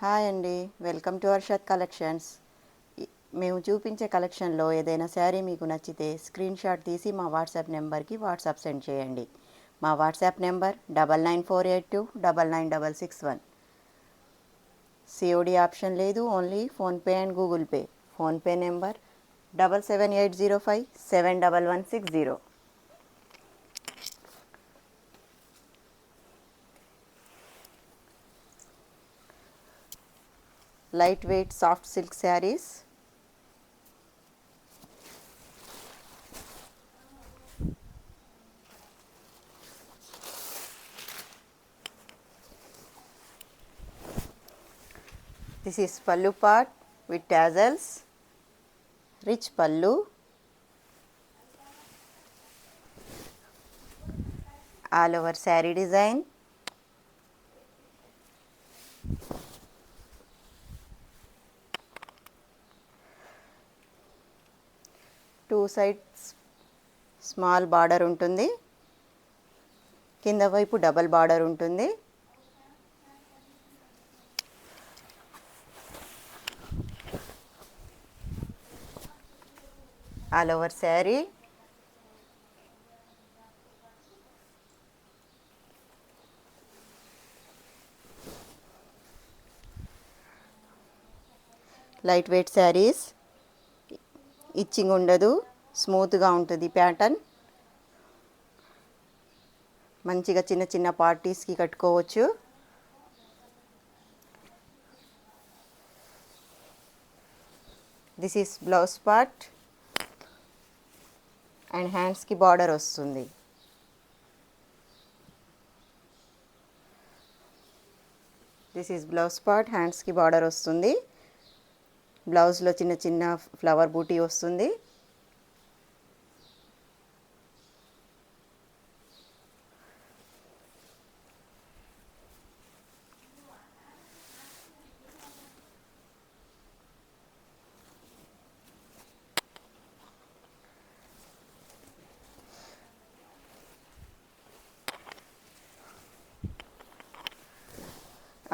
Hi అండి, welcome to Arshad collections. మేము చూపించే కలెక్షన్లో ఏదైనా శారీ మీకు నచ్చితే స్క్రీన్ షాట్ తీసి మా వాట్సాప్ నెంబర్కి వాట్సాప్ సెండ్ చేయండి. మా వాట్సాప్ నెంబర్ 9948299661. సిఓడి ఆప్షన్ లేదు, only PhonePe and Google pay. PhonePe number 7780571160. Light weight soft silk saris, this is pallu part with tassels, rich pallu, all over saree design, two sides small border ఉంటుంది, కింద వైపు double border ఉంటుంది. All over sari light weight saris, itching ఉండదు, స్మూత్గా ఉంటుంది pattern. మంచిగా చిన్న చిన్న పార్టీస్కి కట్టుకోవచ్చు. This is blouse part and హ్యాండ్స్కి బార్డర్ వస్తుంది. దిస్ ఈస్ బ్లౌజ్ పార్ట్, హ్యాండ్స్కి బార్డర్ వస్తుంది. బ్లౌజ్లో చిన్న చిన్న ఫ్లవర్ బూటీ వస్తుంది.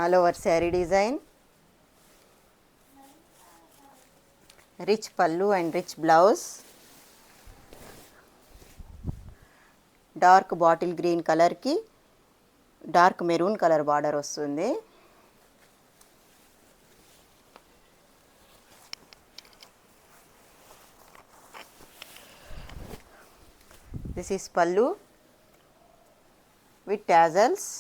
All over sari design, rich pallu and rich blouse, dark bottle green కలర్కి డార్క్ మెరూన్ కలర్ బార్డర్ వస్తుంది. దిస్ ఈస్ పల్లు with tassels.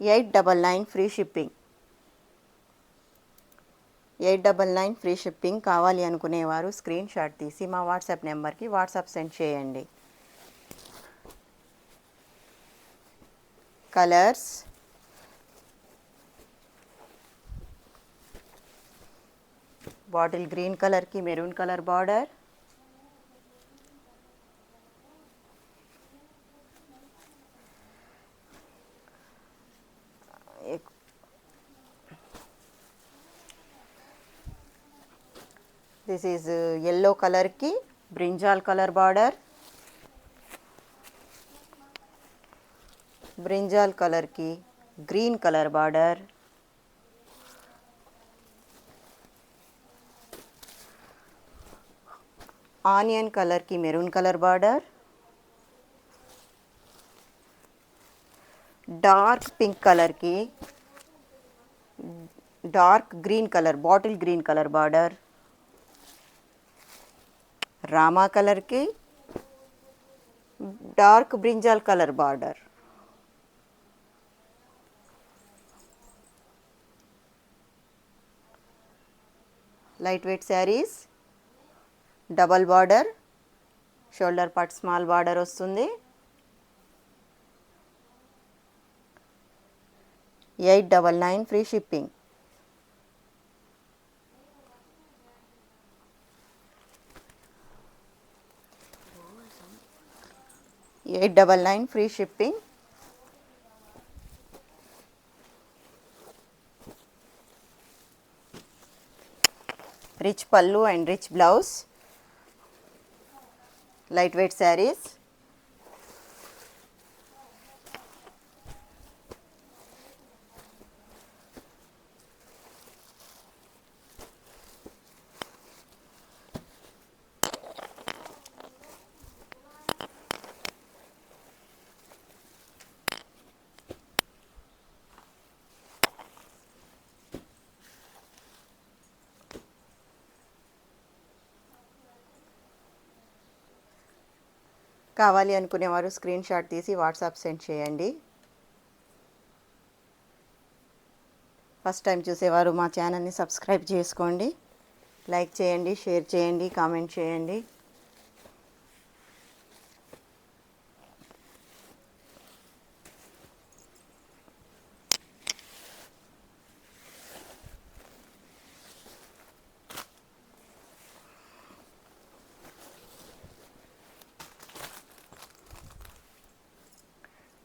899 free shipping. 899 free shipping. కావాలి అనుకునేవారు స్క్రీన్ షాట్ తీసి మా వాట్సాప్ నెంబర్కి వాట్సాప్ సెండ్ చేయండి. కలర్స్, బాటిల్ గ్రీన్ కలర్కి maroon colour border, this is yellow కలర్కి బ్రింజాల్ కలర్ బార్డర్, బ్రింజాల్ కలర్కి గ్రీన్ కలర్ బార్డర్, ఆనియన్ కలర్కి maroon colour border, dark pink కలర్కి dark green colour bottle green colour border, Rama కలర్కి dark brinjal colour border. Light weight saris, double border, shoulder part small border వస్తుంది. 899 free shipping. $899 free shipping. Rich pallu and rich blouse, light weight saris, కావాలి అనుకునేవారు screen shot తీసి WhatsApp send చేయండి. First time చూసేవారు మా ఛానల్ని subscribe చేసుకోండి. లైక్ చేయండి, షేర్ చేయండి, కామెంట్ చేయండి.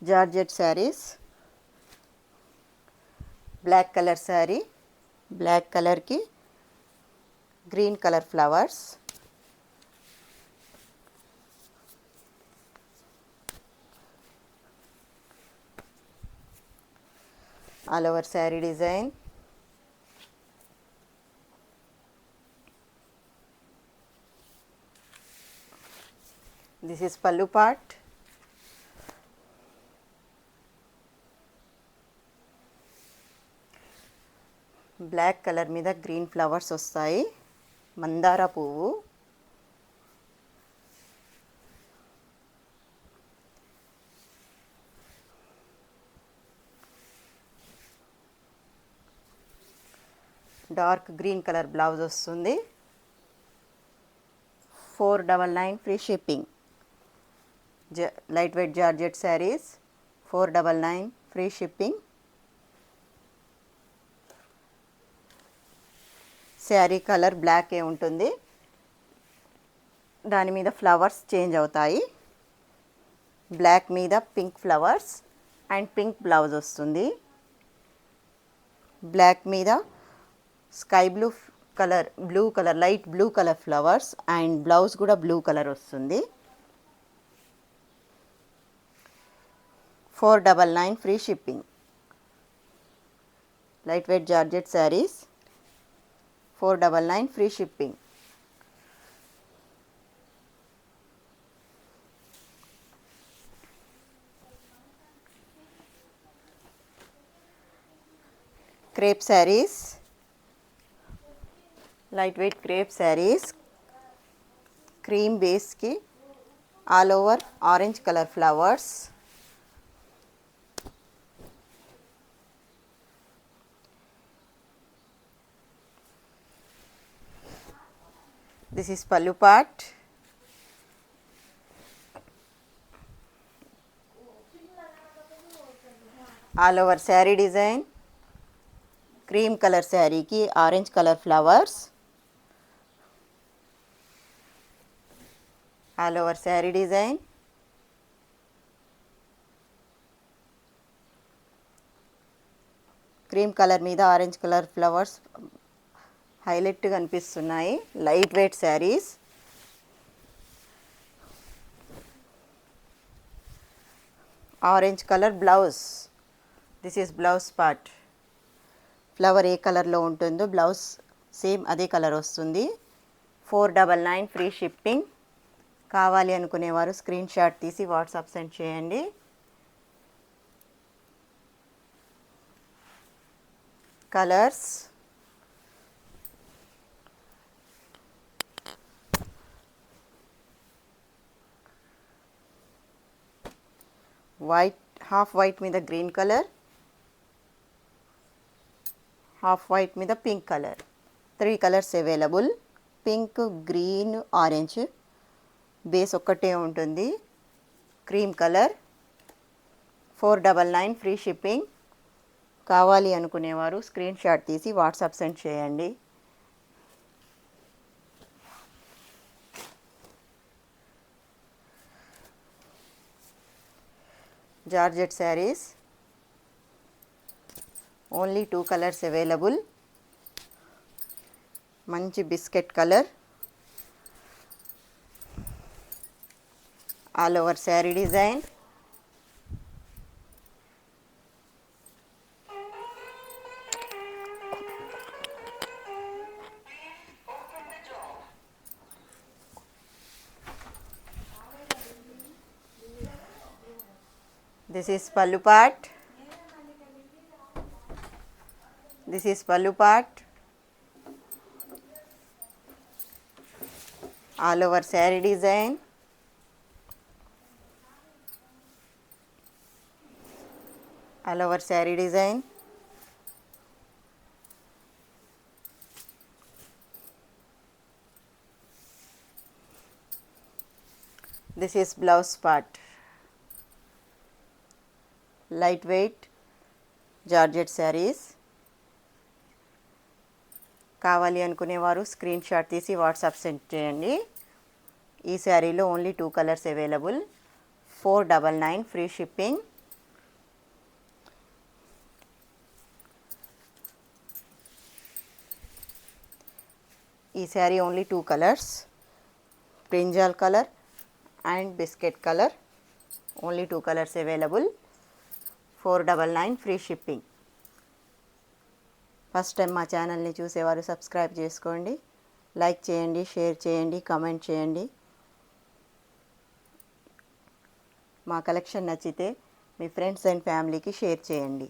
Georgette sarees, black colour saree, black కలర్కి green colour flowers, all over sari design, this is pallu part. Black colour మీద గ్రీన్ ఫ్లవర్స్ వస్తాయి, మందార పువ్వు. డార్క్ గ్రీన్ కలర్ బ్లౌజ్ వస్తుంది. 499 free shipping. Light weight georgette sarees 499 free shipping. Saree colour బ్లాకే ఉంటుంది, దాని మీద ఫ్లవర్స్ చేంజ్ అవుతాయి. బ్లాక్ మీద pink flowers and pink blouse వస్తుంది. బ్లాక్ మీద sky blue colour light blue colour flowers and blouse కూడా బ్లూ కలర్ వస్తుంది. 499 free shipping. Light weight georgette sarees 499 free shipping. Crepe sarees, light weight crepe sarees, cream బేస్కి all over orange colour flowers, this is pallu part. All over saree design, cream color saree ki orange color flowers. All over saree design, cream color మీద orange colour flowers హైలైట్గా కనిపిస్తున్నాయి. Light weight sarees. Orange colour blouse, this is blouse part. Flower ఏ కలర్లో ఉంటుందో blouse same అదే colour వస్తుంది. 499 free shipping. కావాలి అనుకునేవారు స్క్రీన్ షాట్ తీసి వాట్సాప్ సెండ్ చేయండి. కలర్స్ వైట్, హాఫ్ వైట్ మీద గ్రీన్ కలర్, హాఫ్ వైట్ మీద pink colour. 3 colours available. Pink, green, orange. Base ఒక్కటే ఉంటుంది. Cream colour. 499 free shipping. కావాలి అనుకునేవారు స్క్రీన్ షాట్ తీసి వాట్సాప్ సెండ్ చేయండి. Georgette sarees, only 2 colours available. మంచి biscuit colour, all over sari design. This is pallu part. This is pallu part. All over saree design. All over sari design. This is blouse part. Lightweight georgette sarees. కావాలి అనుకునేవారు screen shot తీసి WhatsApp send చేయండి. ఈ శారీలో only 2 colours available. 499 free shipping. ఈ saree only 2 colours, brinjal colour and biscuit colour. Only 2 colours available. 499 free shipping. First time మా ఛానల్ని చూసేవారు సబ్స్క్రైబ్ చేసుకోండి, లైక్ చేయండి, షేర్ చేయండి, కామెంట్ చేయండి. మా కలెక్షన్ నచ్చితే మీ ఫ్రెండ్స్ అండ్ ఫ్యామిలీకి షేర్ చేయండి.